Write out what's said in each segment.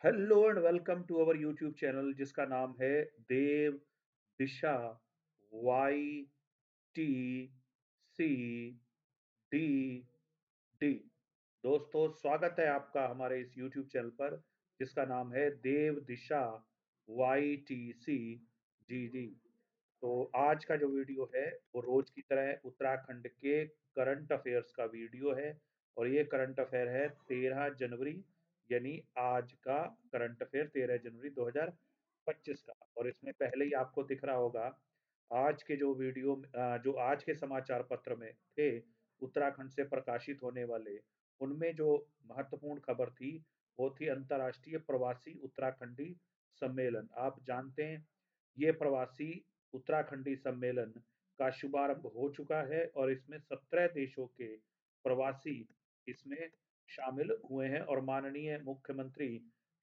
Hello and welcome to our YouTube channel जिसका नाम है Dev Disha Y T C D D. दोस्तों, स्वागत है आपका हमारे इस यूट्यूब चैनल पर जिसका नाम है Dev Disha Y T C D D. तो आज का जो वीडियो है वो रोज की तरह उत्तराखंड के करंट अफेयर्स का वीडियो है। और ये करंट अफेयर है 13 जनवरी, यानी आज का करंट अफेयर 13 जनवरी 2025 का। और इसमें पहले ही आपको दिख रहा होगा आज के जो वीडियो जो आज के समाचार पत्र में थे उत्तराखंड से प्रकाशित होने वाले, उनमें जो महत्वपूर्ण खबर थी वो थी अंतर्राष्ट्रीय प्रवासी उत्तराखंडी सम्मेलन। आप जानते हैं ये प्रवासी उत्तराखंडी सम्मेलन का शुभारंभ हो चुका है और इसमें 17 देशों के प्रवासी इसमें शामिल हुए हैं और माननीय मुख्यमंत्री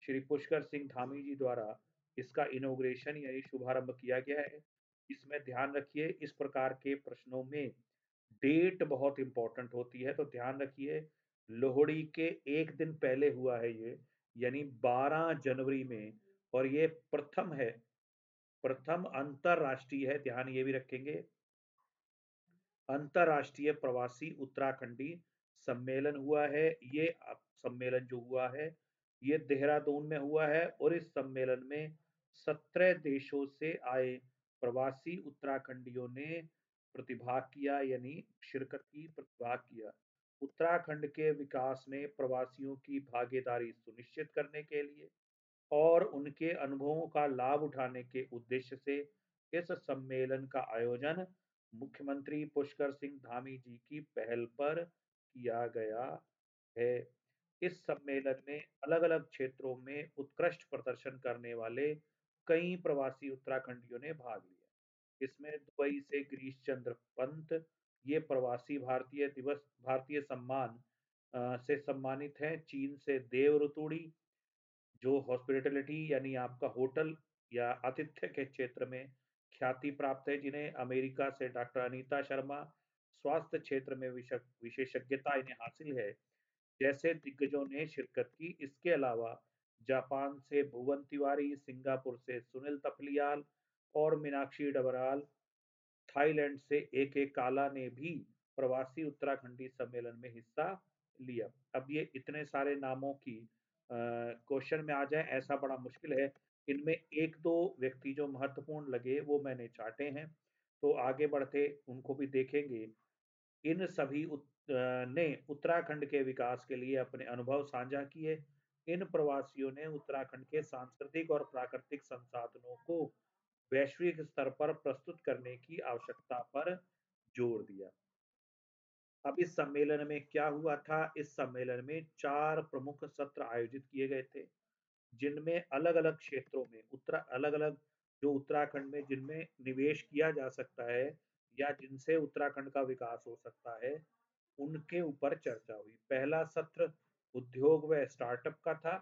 श्री पुष्कर सिंह धामी जी द्वारा इसका इनॉग्रेशन यानी शुभारंभ किया गया है। इसमें ध्यान रखिए, इस प्रकार के प्रश्नों में डेट बहुत इंपॉर्टेंट होती है, तो ध्यान रखिए लोहड़ी के एक दिन पहले हुआ है ये, यानी 12 जनवरी में। और ये प्रथम है, प्रथम अंतरराष्ट्रीय है, ध्यान ये भी रखेंगे, अंतरराष्ट्रीय प्रवासी उत्तराखंडी सम्मेलन हुआ है। ये सम्मेलन जो हुआ है ये देहरादून में हुआ है और इस सम्मेलन में 17 देशों से आए प्रवासी उत्तराखंडियों ने प्रतिभाग किया, यानी शिरकत की, प्रतिभाग किया। उत्तराखंड के विकास में प्रवासियों की भागीदारी सुनिश्चित करने के लिए और उनके अनुभवों का लाभ उठाने के उद्देश्य से इस सम्मेलन का आयोजन मुख्यमंत्री पुष्कर सिंह धामी जी की पहल पर किया गया है। इस सम्मेलन में अलग-अलग क्षेत्रों में उत्कृष्ट प्रदर्शन करने वाले कई प्रवासी उत्तराखंडियों ने भाग लिया। इसमें दुबई से गिरीश चंद्र पंत, ये प्रवासी भारतीय सम्मान से सम्मानित हैं। चीन से देव रुतुड़ी, जो हॉस्पिटैलिटी यानी आपका होटल या आतिथ्य के क्षेत्र में ख्याति प्राप्त है, जिन्हें अमेरिका से डॉक्टर अनीता शर्मा, स्वास्थ्य क्षेत्र में विशेषज्ञता इन्हें हासिल है, जैसे दिग्गजों ने शिरकत की। इसके अलावा जापान से भुवन तिवारी, सिंगापुर से सुनील तपलियाल और मीनाक्षी डबराल, थाईलैंड से ए काला ने भी प्रवासी उत्तराखंडी सम्मेलन में हिस्सा लिया। अब ये इतने सारे नामों की क्वेश्चन में आ जाए ऐसा बड़ा मुश्किल है। इनमें एक दो व्यक्ति जो महत्वपूर्ण लगे वो मैंने चाटे हैं, तो आगे बढ़ते उनको भी देखेंगे। इन सभी ने उत्तराखंड के विकास के लिए अपने अनुभव साझा किए। इन प्रवासियों ने उत्तराखंड के सांस्कृतिक और प्राकृतिक संसाधनों को वैश्विक स्तर पर प्रस्तुत करने की आवश्यकता पर जोर दिया। अब इस सम्मेलन में क्या हुआ था? इस सम्मेलन में 4 प्रमुख सत्र आयोजित किए गए थे, जिनमें अलग-अलग क्षेत्रों में अलग-अलग जो उत्तराखंड में जिनमें निवेश किया जा सकता है या जिनसे उत्तराखंड का विकास हो सकता है, उनके ऊपर चर्चा हुई। पहला सत्र उद्योग व स्टार्टअप का था।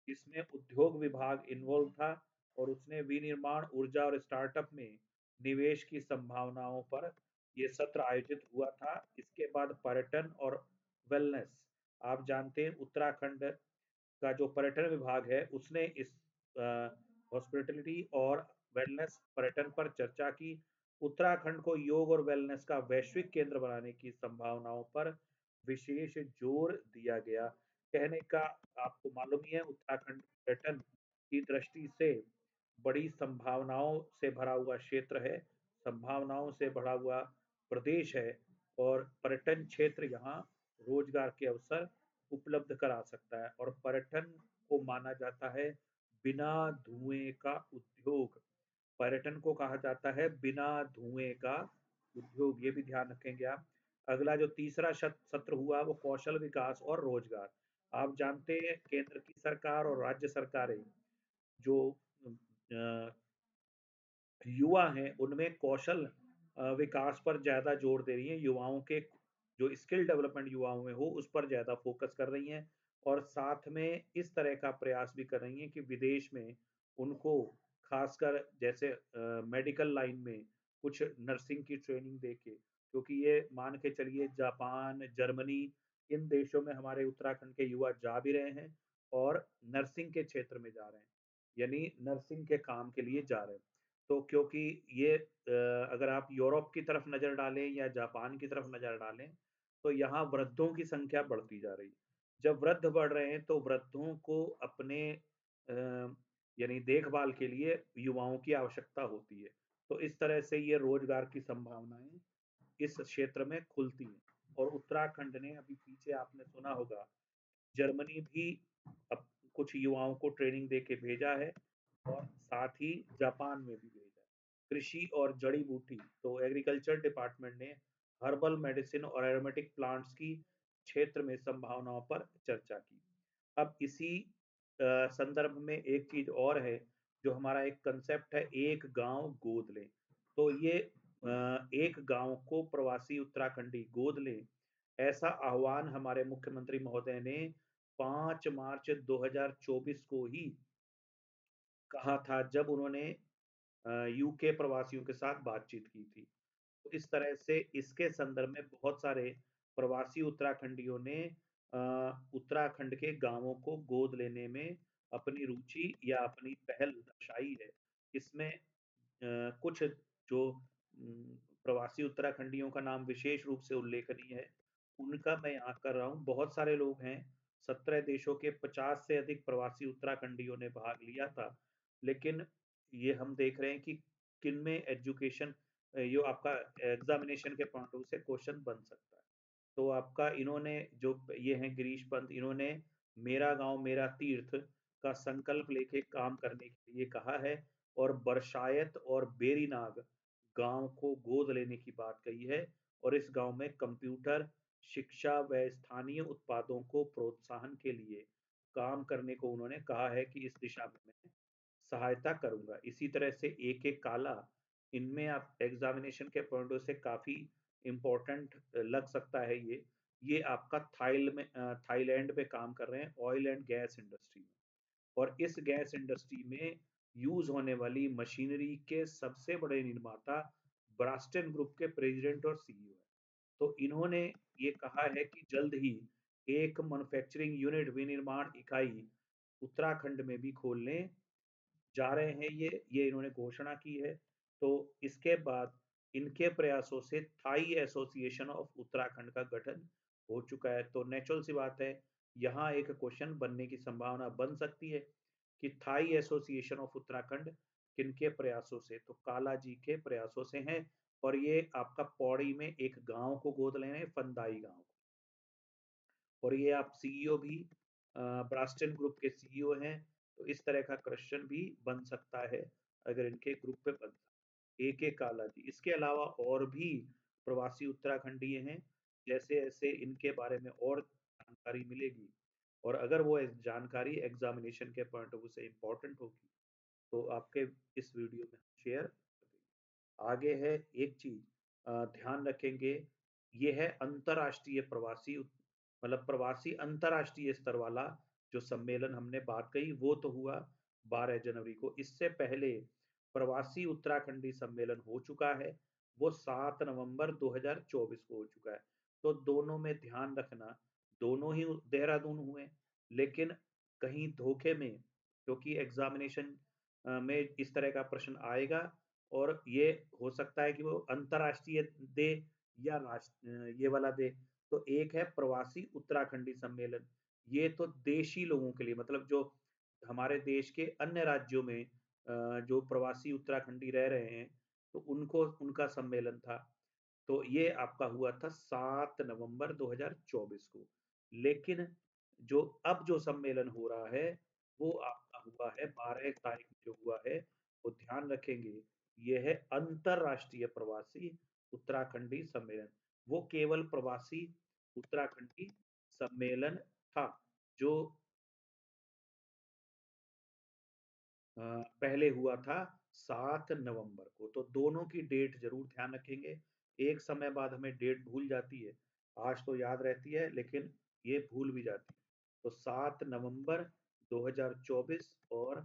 इसमें उद्योग विभाग इन्वॉल्व था और उसने विनिर्माण, ऊर्जा और स्टार्टअप में निवेश की संभावनाओं पर ये सत्र आयोजित हुआ था। इसके बाद पर्यटन और वेलनेस, आप जानते हैं उत्तराखंड का जो पर्यटन विभाग है उसने इस हॉस्पिटैलिटी और वेलनेस पर्यटन पर चर्चा की। उत्तराखंड को योग और वेलनेस का वैश्विक केंद्र बनाने की संभावनाओं पर विशेष जोर दिया गया। कहने का आपको मालूम ही है, उत्तराखंड पर्यटन की दृष्टि से बड़ी संभावनाओं से भरा हुआ क्षेत्र है, संभावनाओं से भरा हुआ प्रदेश है और पर्यटन क्षेत्र यहाँ रोजगार के अवसर उपलब्ध करा सकता है। और पर्यटन को माना जाता है बिना धुएं का उद्योग। पर्यटन को कहा जाता है बिना धुएं का उद्योग, ये भी ध्यान रखेंगे आप। अगला जो तीसरा सत्र हुआ वो कौशल विकास और रोजगार। आप जानते हैं केंद्र की सरकार और राज्य सरकारें जो अ, युवा हैं उनमें कौशल विकास पर ज़्यादा जोर दे रही हैं। युवाओं के जो स्किल डेवलपमेंट युवाओं में हो उस पर ज़्यादा फोकस कर रही हैं और साथ में इस तरह का प्रयास भी कर रही हैं कि विदेश में उनको खासकर जैसे मेडिकल लाइन में कुछ नर्सिंग की ट्रेनिंग देके, क्योंकि ये मान के चलिए जापान, जर्मनी, इन देशों में हमारे उत्तराखंड के युवा जा भी रहे हैं और नर्सिंग के क्षेत्र में जा रहे हैं, यानी नर्सिंग के काम के लिए जा रहे हैं। तो क्योंकि ये अगर आप यूरोप की तरफ नज़र डालें या जापान की तरफ नज़र डालें, तो यहाँ वृद्धों की संख्या बढ़ती जा रही है। जब वृद्ध बढ़ रहे हैं, तो वृद्धों को अपने यानी देखभाल के लिए युवाओं की आवश्यकता होती है। तो इस तरह से ये रोज़गार की संभावनाएँ इस क्षेत्र में खुलती हैं। और उत्तराखंड ने अभी पीछे आपने सुना होगा, जर्मनी भी अब कुछ युवाओं को ट्रेनिंग देके भेजा है और साथ ही जापान में भी भेजा है। कृषि और जड़ी-बूटी, तो एग्रीकल्चर डिपार्टमेंट ने हर्बल मेडिसिन और एरोमेटिक प्लांट्स की क्षेत्र में संभावनाओं पर चर्चा की। अब इसी संदर्भ में एक चीज़ और है, जो हमारा एक कांसेप्ट है, एक गाँव गोद लें। तो ये एक गाँव को प्रवासी उत्तराखंडी गोद लें, ऐसा आह्वान हमारे मुख्यमंत्री महोदय ने 5 मार्च 2024 को ही कहा था, जब उन्होंने यूके प्रवासियों के साथ बातचीत की थी। तो इस तरह से इसके संदर्भ में बहुत सारे प्रवासी उत्तराखंडियों ने अ, उत्तराखंड के गाँवों को गोद लेने में अपनी रुचि या अपनी पहल दर्शाई है। इसमें कुछ जो प्रवासी उत्तराखंडियों का नाम विशेष रूप से उल्लेखनीय है, उनका मैं यहाँ कर रहा हूँ। बहुत सारे लोग हैं, 17 देशों के 50 से अधिक प्रवासी उत्तराखंडियों ने भाग लिया था। लेकिन ये हम देख रहे हैं कि किनमें एजुकेशन यो आपका एग्ज़ामिनेशन के पॉइंट ऑफ व्यू से क्वेश्चन बन सकता है। तो आपका इन्होंने जो ये हैं गिरीश पंत, इन्होंने मेरा गाँव मेरा तीर्थ का संकल्प लेके काम करने के लिए कहा है और बरशायत और बेरीनाग गाँव को गोद लेने की बात कही है और इस गाँव में कंप्यूटर शिक्षा व स्थानीय उत्पादों को प्रोत्साहन के लिए काम करने को उन्होंने कहा है कि इस दिशा में मैं सहायता करूँगा। इसी तरह से एक-एक काला, इनमें आप एग्ज़ामिनेशन के पॉइंट ऑफ व्यू से काफ़ी इम्पोर्टेंट लग सकता है ये। ये आपका थाईलैंड में काम कर रहे हैं ऑयल एंड गैस इंडस्ट्री में। और इस गैस इंडस्ट्री में यूज़ होने वाली मशीनरी के सबसे बड़े निर्माता ब्रास्टन ग्रुप के प्रेज़िडेंट और सीईओ हैं। तो इन्होंने ये कहा है कि जल्द ही एक मैन्युफैक्चरिंग यूनिट विनिर्माण इकाई उत्तराखंड में भी खोलने जा रहे हैं ये इन्होंने घोषणा की है। तो इसके बाद इनके प्रयासों से थाई एसोसिएशन ऑफ उत्तराखंड का गठन हो चुका है। तो नेचुरल सी बात है, यहाँ एक क्वेश्चन बनने की संभावना बन सकती है कि थाई एसोसिएशन ऑफ उत्तराखंड किनके प्रयासों से? तो काला जी के प्रयासों से हैं और ये आपका पौड़ी में एक गाँव को गोद ले रहे हैं, फंदाई गाँव को। और ये आप सीईओ भी ब्रास्टन ग्रुप के सीईओ हैं, तो इस तरह का क्वेश्चन भी बन सकता है, अगर इनके ग्रुप पे बन एके काला जी। इसके अलावा और भी प्रवासी उत्तराखंडीय हैं, जैसे-जैसे इनके बारे में और जानकारी मिलेगी और अगर वो जानकारी एग्ज़ामिनेशन के पॉइंट ऑफ व्यू से इम्पोर्टेंट होगी, तो आपके इस वीडियो में शेयर कर देंगे। आगे है एक चीज़ ध्यान रखेंगे, ये है अंतर्राष्ट्रीय मतलब प्रवासी अंतर्राष्ट्रीय स्तर वाला जो सम्मेलन हमने बात कही, वो तो हुआ 12 जनवरी को। इससे पहले प्रवासी उत्तराखंडी सम्मेलन हो चुका है, वो 7 नवंबर 2024 को हो चुका है। तो दोनों में ध्यान रखना, दोनों ही देहरादून हुए, लेकिन कहीं धोखे में, क्योंकि एग्ज़ामिनेशन में इस तरह का प्रश्न आएगा और ये हो सकता है कि वो अंतर्राष्ट्रीय दे या ये वाला दे। तो एक है प्रवासी उत्तराखंडी सम्मेलन, ये तो देशी लोगों के लिए, मतलब जो हमारे देश के अन्य राज्यों में जो प्रवासी उत्तराखंडी रह रहे हैं, तो उनको उनका सम्मेलन था। तो ये आपका हुआ था 7 नवंबर 2024 को। लेकिन जो अब जो सम्मेलन हो रहा है, वो आपका हुआ है 12 तारीख जो हुआ है, वो ध्यान रखेंगे, ये है अंतर्राष्ट्रीय प्रवासी उत्तराखंडी सम्मेलन। वो केवल प्रवासी उत्तराखंडी सम्मेलन था, जो अ, पहले हुआ था 7 नवंबर को। तो दोनों की डेट ज़रूर ध्यान रखेंगे। एक समय बाद हमें डेट भूल जाती है। आज तो याद रहती है, लेकिन ये भूल भी जाती है। तो 7 नवंबर 2024 और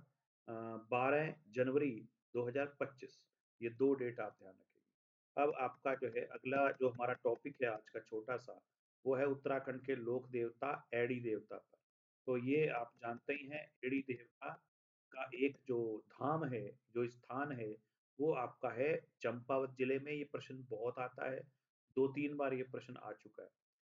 12 जनवरी 2025, ये 2 डेट आप ध्यान रखेंगे। अब आपका जो है अगला जो हमारा टॉपिक है आज का छोटा-सा, वो है उत्तराखंड के लोक देवता एडी देवता पर। तो ये आप जानते ही हैं, एड़ी देवता का एक जो धाम है, जो स्थान है, वो आपका है चंपावत जिले में। ये प्रश्न बहुत आता है, 2-3 बार ये प्रश्न आ चुका है।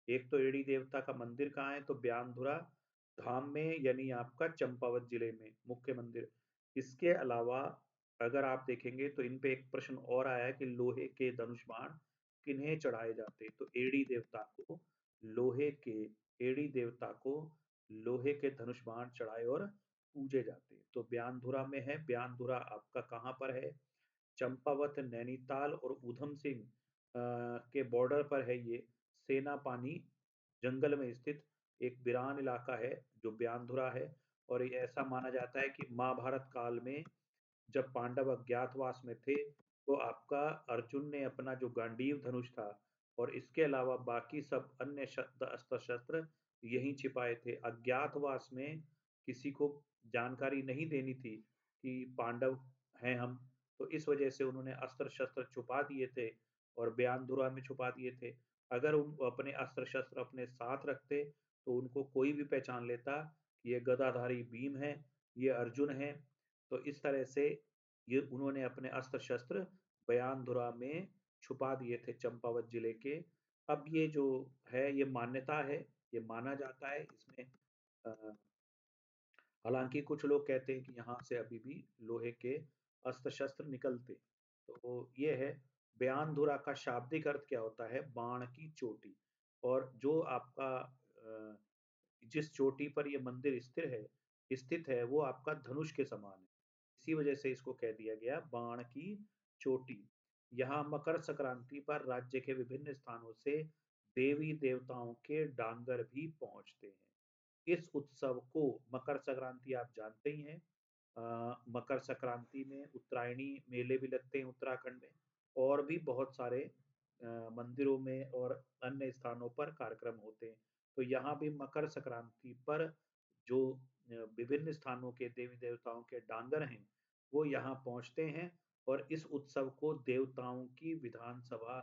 एक तो एड़ी देवता का मंदिर कहाँ है, तो ब्यानधुरा धाम में, यानी आपका चंपावत जिले में मुख्य मंदिर। इसके अलावा अगर आप देखेंगे तो इन पे एक प्रश्न और आया है कि लोहे के धनुष बाण किन्हें चढ़ाए जाते हैं, तो एड़ी देवता को लोहे के एड़ी देवता को लोहे के धनुष बाण चढ़ाए और पूजे जाते हैं। तो ब्यानधुरा में है। ब्यानधुरा आपका कहाँ पर है? चंपावत, नैनीताल और ऊधम सिंह के बॉर्डर पर है ये। सेना पानी जंगल में स्थित एक वीरान इलाका है जो ब्यानधुरा है। और ये ऐसा माना जाता है कि महाभारत काल में जब पांडव अज्ञातवास में थे, तो आपका अर्जुन ने अपना जो गांडीव धनुष था और इसके अलावा बाकी सब अन्य अस्त्र शस्त्र यहीं छिपाए थे। अज्ञातवास में किसी को जानकारी नहीं देनी थी कि पांडव हैं हम, तो इस वजह से उन्होंने अस्त्र शस्त्र छुपा दिए थे और बयानधुरा में छुपा दिए थे। अगर उन अपने अस्त्र शस्त्र अपने साथ रखते तो उनको कोई भी पहचान लेता कि ये गदाधारी भीम है, ये अर्जुन है। तो इस तरह से ये उन्होंने अपने अस्त्र शस्त्र बयानधुरा में छुपा दिए थे, चंपावत जिले के। अब ये जो है ये मान्यता है, ये माना जाता है इसमें। अ, हालांकि कुछ लोग कहते हैं कि यहाँ से अभी भी लोहे के अस्त्र शस्त्र निकलते। तो ये है। बयानधुरा का शाब्दिक अर्थ क्या होता है? बाण की चोटी। और जो आपका जिस चोटी पर ये मंदिर स्थित है, वो आपका धनुष के समान है। इसी वजह से इसको कह दिया गया बाण की चोटी। यहाँ मकर संक्रांति पर राज्य के विभिन्न स्थानों से देवी देवताओं के डांगर भी पहुंचते हैं। इस उत्सव को, मकर संक्रांति आप जानते ही हैं, मकर संक्रांति में उत्तरायणी मेले भी लगते हैं उत्तराखंड में। और भी बहुत सारे मंदिरों में और अन्य स्थानों पर कार्यक्रम होते हैं। तो यहाँ भी मकर संक्रांति पर जो विभिन्न स्थानों के देवी देवताओं के डांगर हैं, वो यहाँ पहुँचते हैं। और इस उत्सव को देवताओं की विधानसभा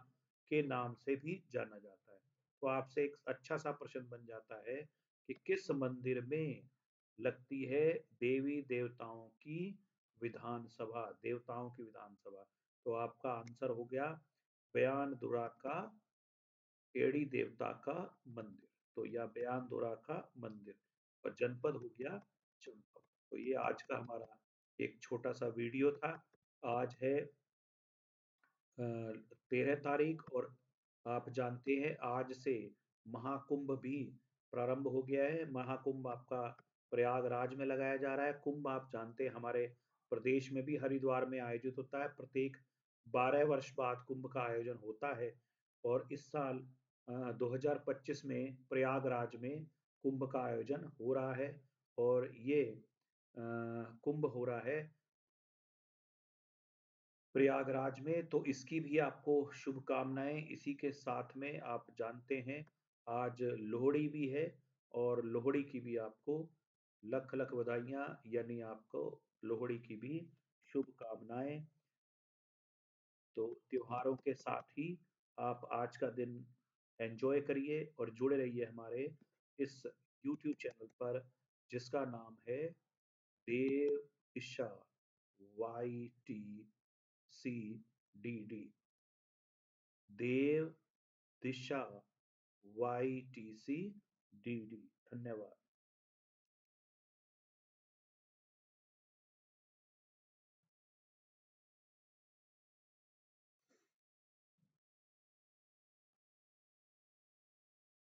के नाम से भी जाना जाता है। तो आपसे एक अच्छा सा प्रश्न बन जाता है कि किस मंदिर में लगती है देवी देवताओं की विधानसभा, देवताओं की विधानसभा? तो आपका आंसर हो गया बयानधुरा का एड़ी देवता का मंदिर, तो या बयानधुरा का मंदिर। और जनपद हो गया चंपावत। तो ये आज का हमारा एक छोटा सा वीडियो था। आज है 13 तारीख, और आप जानते हैं आज से महाकुंभ भी प्रारंभ हो गया है। महाकुंभ आपका प्रयागराज में लगाया जा रहा है। कुंभ आप जानते हैं हमारे प्रदेश में भी हरिद्वार में आयोजित होता है। प्रत्येक 12 वर्ष बाद कुंभ का आयोजन होता है। और इस साल 2025 में प्रयागराज में कुंभ का आयोजन हो रहा है। और ये कुंभ हो रहा है प्रयागराज में। तो इसकी भी आपको शुभकामनाएं। इसी के साथ में आप जानते हैं आज लोहड़ी भी है, और लोहड़ी की भी आपको लख लख बधाइयाँ, यानी आपको लोहड़ी की भी शुभकामनाएं। तो त्योहारों के साथ ही आप आज का दिन एंजॉय करिए और जुड़े रहिए हमारे इस YouTube चैनल पर, जिसका नाम है देव दिशा, YTCDD, देव दिशा YTCDD। धन्यवाद।